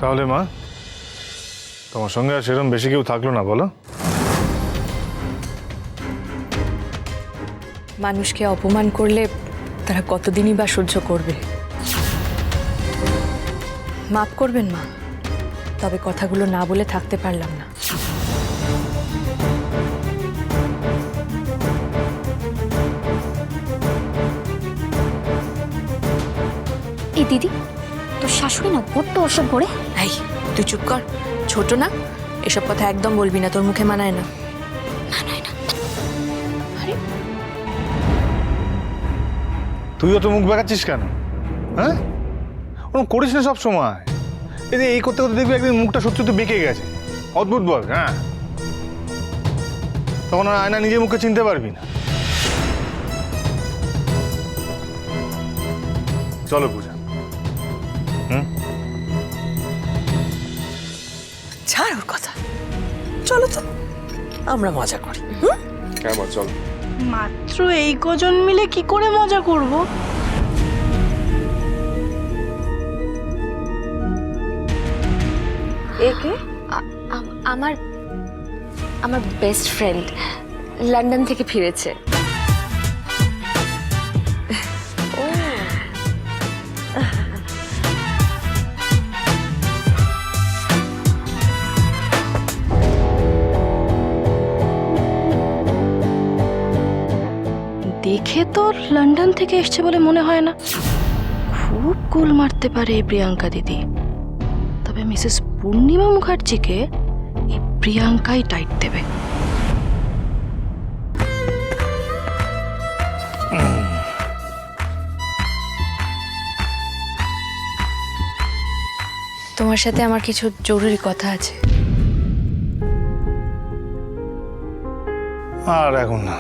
তাহলে মা, তোমার সঙ্গে আর সেরকম বেশি কেউ থাকলো না বলো? মানুষকে অপমান করলে তারা কতদিনই বা সহ্য করবে। মাফ করবেন মা, তবে কথাগুলো না বলে থাকতে পারলাম না। এই দিদি, তোর শাশুড়ি না বড্ড অসভ্য রে। এই তুই চুপ কর, ছোট না, এসব কথা একদম বলবি না, তোর মুখে মানায় না। মানায় না? আরে তুইও তো মুখ বেঁকাচ্ছিস কেন? হ্যাঁ, ওরকম করিস না সব সময়। এই করতে করতে দেখবি একদিন মুখটা সত্যি তো বেঁকে গেছে। অদ্ভুত বল। হ্যাঁ, তখন আর আয়না নিজের মুখে চিনতে পারবি না। চলো পূজা। ছাড় ওর কথা, চলো তো আমরা মজা করি। কেমন? চলো। মাত্র এই কজন মিলে কি করে মজা করব? একে আমার আমার বেস্ট ফ্রেন্ড লন্ডন থেকে ফিরেছে। দেখে তো লন্ডন থেকে এসছে বলে মনে হয় না। খুব কুল মারতে পারে এই প্রিয়াঙ্কা দিদি। তবে মিসেস পূর্ণিমা মুখার্জিকে এই প্রিয়াঙ্কাই টাইট দেবে। তোমার সাথে আমার কিছু জরুরি কথা আছে। আর এখন না,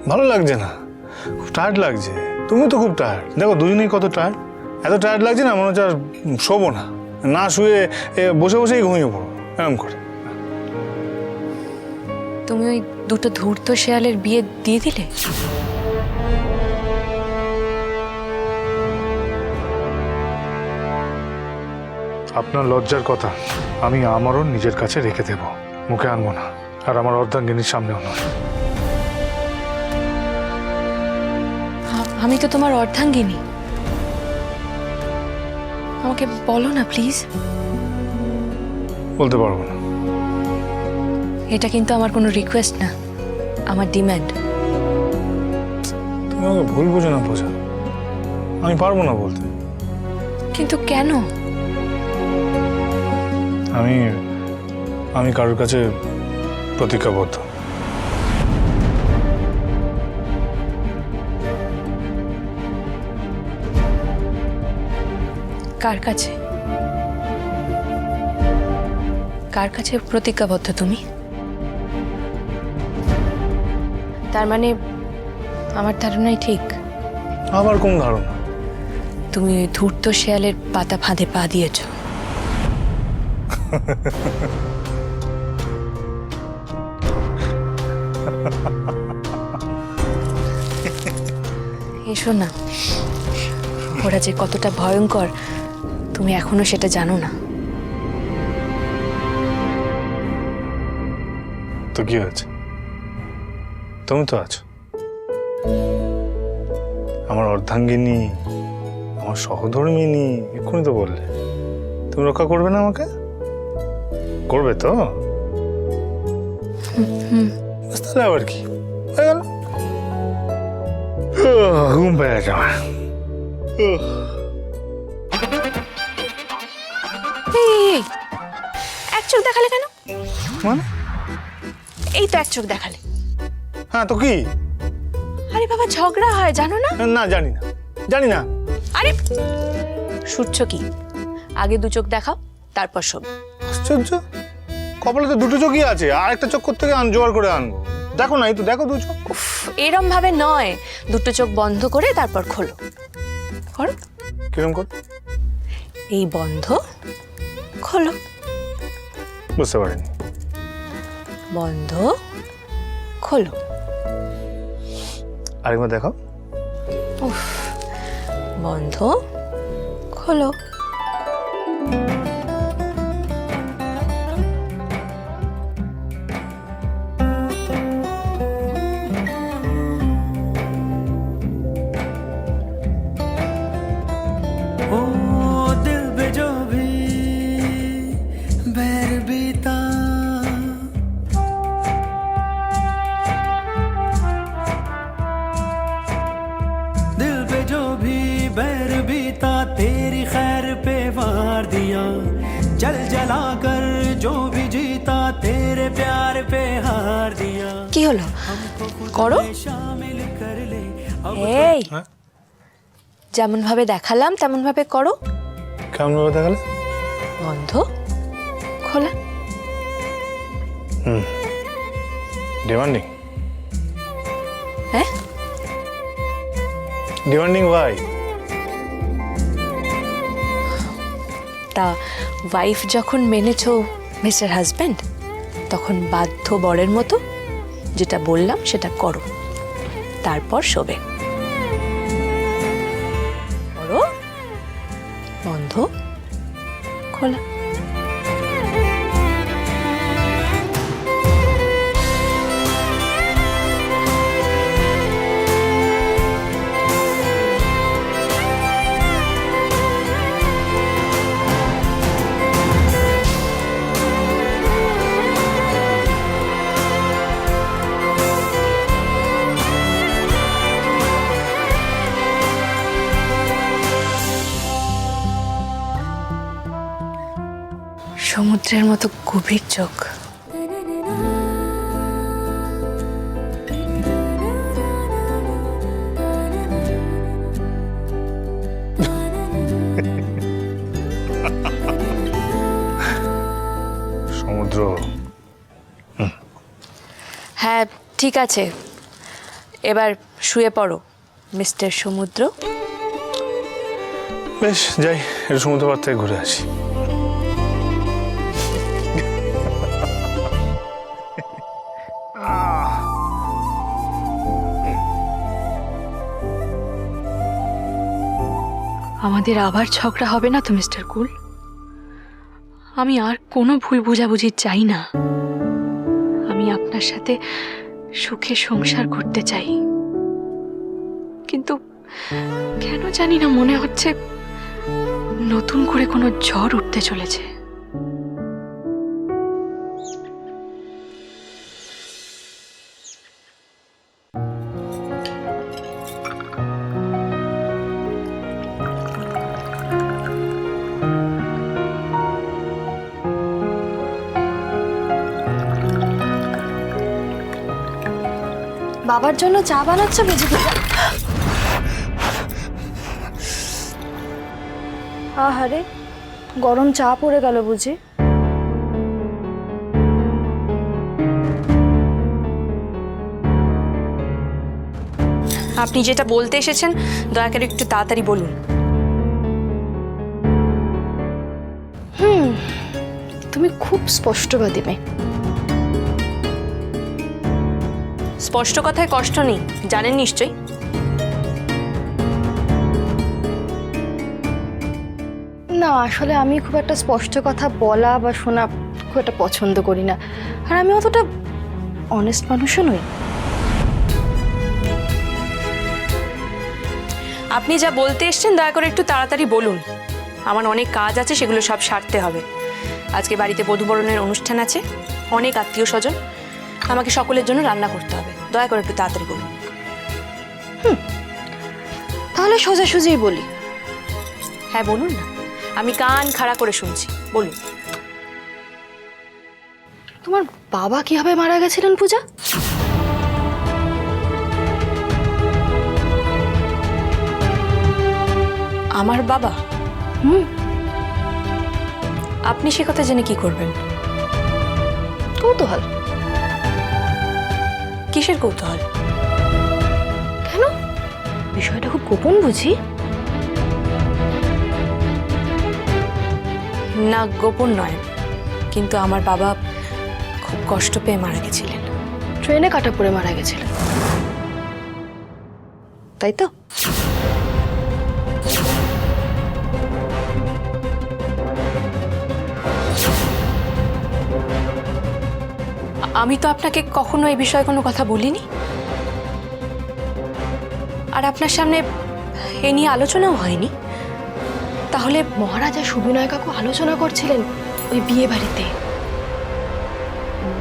ভালো লাগছে না, খুব টায়ার্ড লাগছে। তুমি তো খুব টায়ার্ড, দেখো দুজনেই কত টায়ার্ড। এত টায়ার্ড লাগছে না, মনে হচ্ছে আর শোবো না, না শুয়ে বসে বসেই ঘুমিয়ে পড়ো এরকম করে। তুমি ওই দুটো ধূর্ত শেয়ালের বিয়ে দিয়ে দিলে। আপনার লজ্জার কথা আমি আমারও নিজের কাছে রেখে দেব, মুখে আনবো না, আর আমার অর্ধাঙ্গিনীর সামনেও নয়। আমি তো তোমার অর্ধাঙ্গিনী, আমাকে বলো না প্লিজ। বলতে পারবো না। এটা কিন্তু আমার কোনো রিকোয়েস্ট না, আমার ডিম্যান্ড। তুমি আমাকে ভুল বোঝো না পূজা, আমি পারবো না বলতে। কিন্তু কেন? আমি কারোর কাছে প্রতিজ্ঞাবদ্ধ। কার কাছে? কার কাছে প্রতিজ্ঞাবদ্ধ তুমি? তার মানে আমার ধারণাই ঠিক। আবার কোন ধারণা? তুমি ওই ধূর্ত শেয়ালের পাতা ফাঁদে পা দিয়েছ। এসো না, ওরা যে কতটা ভয়ঙ্কর তুমি এখনো সেটা জানো না। তো কি হয়েছে, তুমি তো আছো, আমার অর্ধাঙ্গিনী, আমার সহধর্মিনী। এক্ষুনি তো বললে তুমি রক্ষা করবে না আমাকে, করবে তো? ব্যাস, তাহলে আবার কি হয়ে গেল? ঘুম পেয়ে গেছে আমার। এই, এক চোখ দেখালে কেন? মানে? এই তো এক চোখ দেখালে। হ্যাঁ, তো কি? আরে বাবা, ঝগড়া হয় জানো না? না, জানি না, জানি না। আরে সূর্য কি, আগে দু চোখ দেখাও তারপর সব। আশ্চর্য, কপালে তো দুটো চোখই আছে, আর একটা চোখ কোত্থেকে জোগাড় করে আনবো? দেখো না, এই তো দেখো দু চোখ। উফ, এরম ভাবে নয়, দুটো চোখ বন্ধ করে তারপর খোলো। করো। কিরম করে? এই বন্ধ, খোলো, বুঝতে পারিনি। বন্ধ, খোলো। আরেকবার দেখো। উফ, বন্ধ, খোলো। जल जला कर जो भी जीता तेरे प्यार पे हार दिया কি হলো করো शामिल कर ले এই হ্যাঁ যেমন ভাবে দেখালাম তেমন ভাবে করো। কেমন ভাবে দেখালে? বন্ধ খোলা। ডিমান্ডিং হ্যাঁ ডিমান্ডিং ভাই। তা ওয়াইফ যখন মেনেছো মিস্টার হাজব্যান্ড, তখন বাধ্য বরের মতো যেটা বললাম সেটা করো, তারপর শোবে। করো বন্ধ খোলা। সমুদ্রের মতো গভীর চোখ। সমুদ্র। হ্যাঁ ঠিক আছে, এবার শুয়ে পড়ো মিস্টার সমুদ্র। বেশ যাই, একটু সমুদ্র পাড় থেকে ঘুরে আসি। আমাদের আবার ঝগড়া হবে না তো মিস্টার কুল? আমি আর কোনো ভুল বোঝাবুঝি চাই না। আমি আপনার সাথে সুখে সংসার করতে চাই, কিন্তু কেন জানি না মনে হচ্ছে নতুন করে কোনো ঝড় উঠতে চলেছে। বাবার জন্য চা বানাচ্ছ বুঝি পূজা? আহারে, গরম চা পড়ে গেল বুঝি? আপনি যেটা বলতে এসেছেন দয়া করে একটু তাড়াতাড়ি বলুন। তুমি খুব স্পষ্টবাদী মেয়ে। স্পষ্ট কথায় কষ্ট নেই, জানেন নিশ্চয়ই। না আসলে আমি খুব একটা স্পষ্ট কথা বলা বা শোনা খুব একটা পছন্দ করি না, আর আমি অতটা অনেস্ট মানুষও নই। আপনি যা বলতে এসেছেন দয়া করে একটু তাড়াতাড়ি বলুন। আমার অনেক কাজ আছে, সেগুলো সব সারতে হবে। আজকে বাড়িতে বধূবরণের অনুষ্ঠান আছে, অনেক আত্মীয় স্বজন, আমাকে সকলের জন্য রান্না করতে হবে। দয়া করে একটু তাড়াতাড়ি বলুন। তাহলে সোজাসুজিই বলি। হ্যাঁ বলুন না, আমি কান খাড়া করে শুনছি, বলুন। তোমার বাবা কিভাবে মারা গেছিলেন পূজা? আমার বাবা? আপনি সে কথা জেনে কি করবেন? কৌতূহল। কিসের কৌতূহল? কেন, বিষয়টা খুব গোপন বুঝি? না গোপন নয়, কিন্তু আমার বাবা খুব কষ্ট পেয়ে মারা গেছিলেন। ট্রেনে কাটা পড়ে মারা গেছিলেন, তাই তো? আমি তো আপনাকে কখনো এই বিষয়ে কোনো কথা বলিনি, আর আপনার সামনে এ নিয়ে আলোচনাও হয়নি। তাহলে মহারাজা সুবিনয় কাকু আলোচনা করছিলেন ওই বিয়ে বাড়িতে?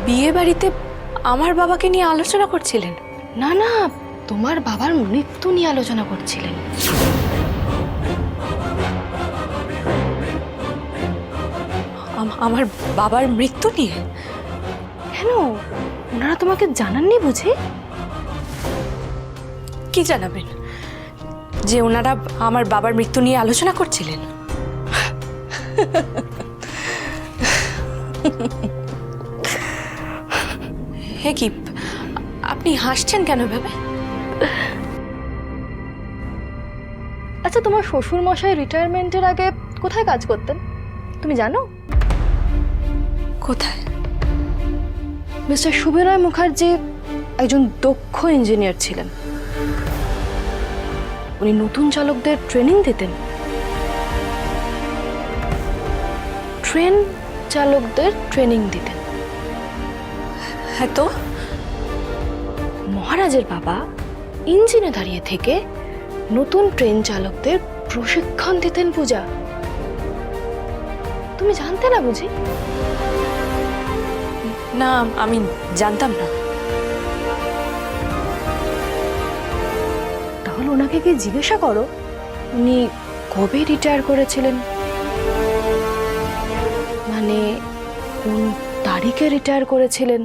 বিয়ে বাড়িতে আমার বাবাকে নিয়ে আলোচনা করছিলেন? না না, তোমার বাবার মৃত্যু নিয়ে আলোচনা করছিলেন। আমার বাবার মৃত্যু নিয়ে? কেন, ওনারা তোমাকে জানাননি বুঝি? কি জানাবেন? যে ওনারা আমার বাবার মৃত্যু নিয়ে আলোচনা করছিলেন? হে কি, আপনি হাসছেন কেন ভেবে? আচ্ছা, তোমার শ্বশুর মশাই রিটায়ারমেন্টের আগে কোথায় কাজ করতেন তুমি জানো? কোথায়? মিস্টার শুভরায় মুখার্জি একজন দক্ষ ইঞ্জিনিয়ার ছিলেন। উনি নতুন চালকদের ট্রেনিং দিতেন। ট্রেন চালকদের ট্রেনিং দিতেন। হ্যাঁ তো? মহারাজের বাবা ইঞ্জিনে দাঁড়িয়ে থেকে নতুন ট্রেন চালকদের প্রশিক্ষণ দিতেন পূজা। তুমি জানতে না বুঝি? না, আমি জানতাম না। তাহলে ওনাকে গিয়ে জিজ্ঞাসা করো উনি কবে রিটায়ার করেছিলেন, মানে কোন তারিখে রিটায়ার করেছিলেন।